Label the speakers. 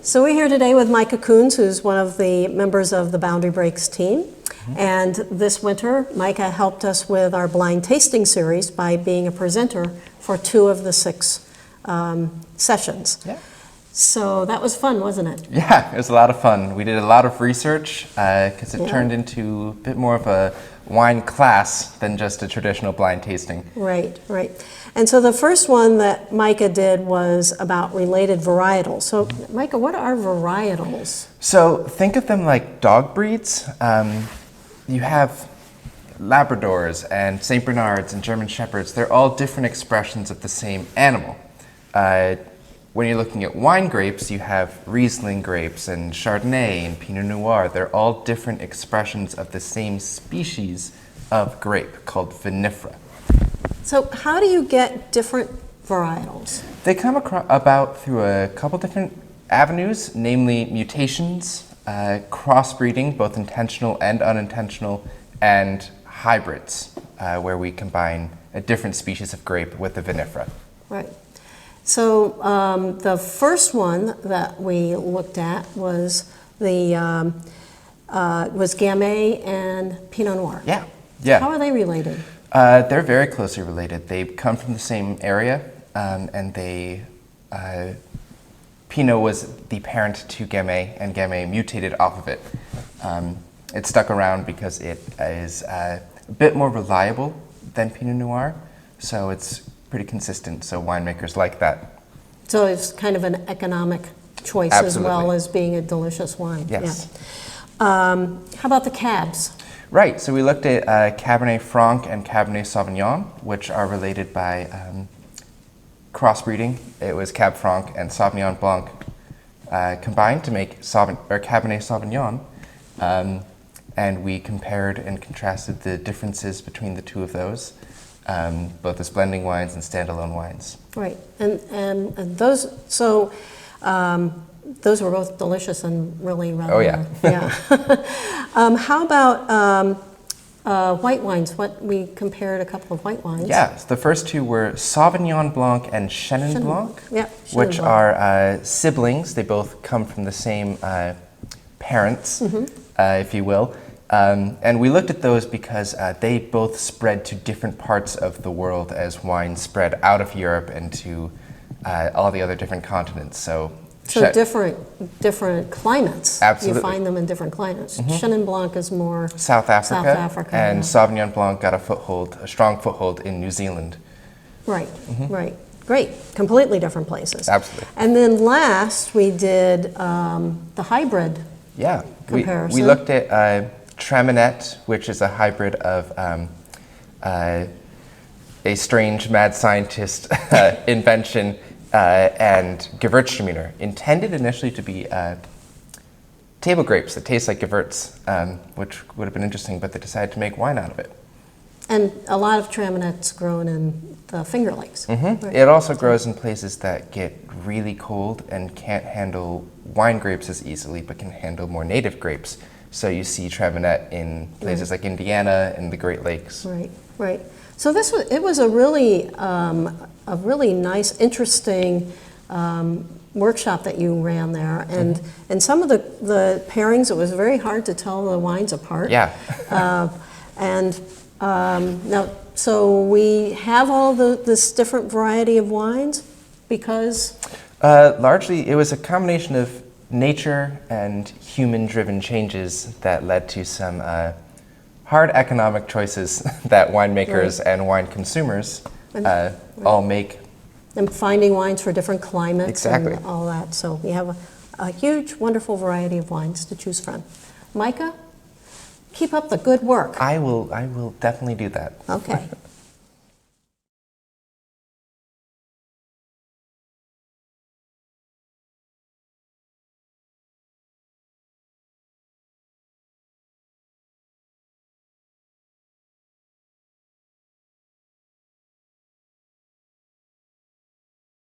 Speaker 1: So we're here today with Micah Coons, who's one of the members of the Boundary Breaks team. And this winter, Micah helped us with our blind tasting series by being a presenter for 2 of the 6 sessions.
Speaker 2: Yeah.
Speaker 1: So that was fun, wasn't it?
Speaker 2: Yeah, it was a lot of fun. We did a lot of research because it turned into a bit more of a wine class than just a traditional blind tasting.
Speaker 1: Right, right. And so the first one that Micah did was about related varietals. So Micah, what are varietals?
Speaker 2: So think of them like dog breeds. You have Labradors and St. Bernards and German Shepherds. They're all different expressions of the same animal. When you're looking at wine grapes, you have Riesling grapes and Chardonnay and Pinot Noir. They're all different expressions of the same species of grape called vinifera.
Speaker 1: So how do you get different varietals?
Speaker 2: They come about through a couple different avenues, namely mutations, crossbreeding, both intentional and unintentional, and hybrids, where we combine a different species of grape with the vinifera.
Speaker 1: Right. So the first one that we looked at was the Gamay and Pinot Noir.
Speaker 2: Yeah, yeah.
Speaker 1: How are they related?
Speaker 2: They're very closely related. They come from the same area, and they Pinot was the parent to Gamay, and Gamay mutated off of it. It stuck around because it is a bit more reliable than Pinot Noir, so it's pretty consistent, so winemakers like that.
Speaker 1: So it's kind of an economic choice
Speaker 2: Absolutely.
Speaker 1: as well as being a delicious wine.
Speaker 2: Yes.
Speaker 1: Yeah. How about the cabs?
Speaker 2: Right, so we looked at Cabernet Franc and Cabernet Sauvignon, which are related by crossbreeding. It was Cab Franc and Sauvignon Blanc combined to make Cabernet Sauvignon, and we compared and contrasted the differences between the 2 of those, both as blending wines and standalone wines.
Speaker 1: Right, and those, so those were both delicious and really rather.
Speaker 2: Oh yeah.
Speaker 1: Yeah. How about white wines? We compared a couple of white wines.
Speaker 2: Yeah, so the first 2 were Sauvignon Blanc and Chenin Blanc,
Speaker 1: Yeah,
Speaker 2: which
Speaker 1: Chenin Blanc.
Speaker 2: are siblings. They both come from the same parents, if you will. And we looked at those because they both spread to different parts of the world as wine spread out of Europe and to all the other different continents. So different climates. Absolutely.
Speaker 1: You find them in different climates. Chenin Blanc is more
Speaker 2: South Africa, and
Speaker 1: yeah.
Speaker 2: Sauvignon Blanc got a strong foothold in New Zealand.
Speaker 1: Right, right. Great. Completely different places.
Speaker 2: Absolutely.
Speaker 1: And then last we did the hybrid comparison.
Speaker 2: We looked at Traminette, which is a hybrid of a strange mad scientist invention, and Gewürztraminer, intended initially to be table grapes that taste like Gewürz, which would have been interesting, but they decided to make wine out of it.
Speaker 1: And a lot of Traminette's grown in the Finger Lakes. Right.
Speaker 2: It also grows in places that get really cold and can't handle wine grapes as easily, but can handle more native grapes. So you see Traminette in places like Indiana and the Great Lakes.
Speaker 1: Right, right. So it was a really nice, interesting workshop that you ran there, and some of the pairings, it was very hard to tell the wines apart.
Speaker 2: Yeah.
Speaker 1: Now, so we have all this different variety of wines because
Speaker 2: largely it was a combination of nature and human-driven changes that led to some hard economic choices that winemakers and wine consumers all make.
Speaker 1: And finding wines for different climates.
Speaker 2: Exactly.
Speaker 1: And all that. So we have a huge, wonderful variety of wines to choose from. Micah, keep up the good work.
Speaker 2: I will definitely do that.
Speaker 1: Okay.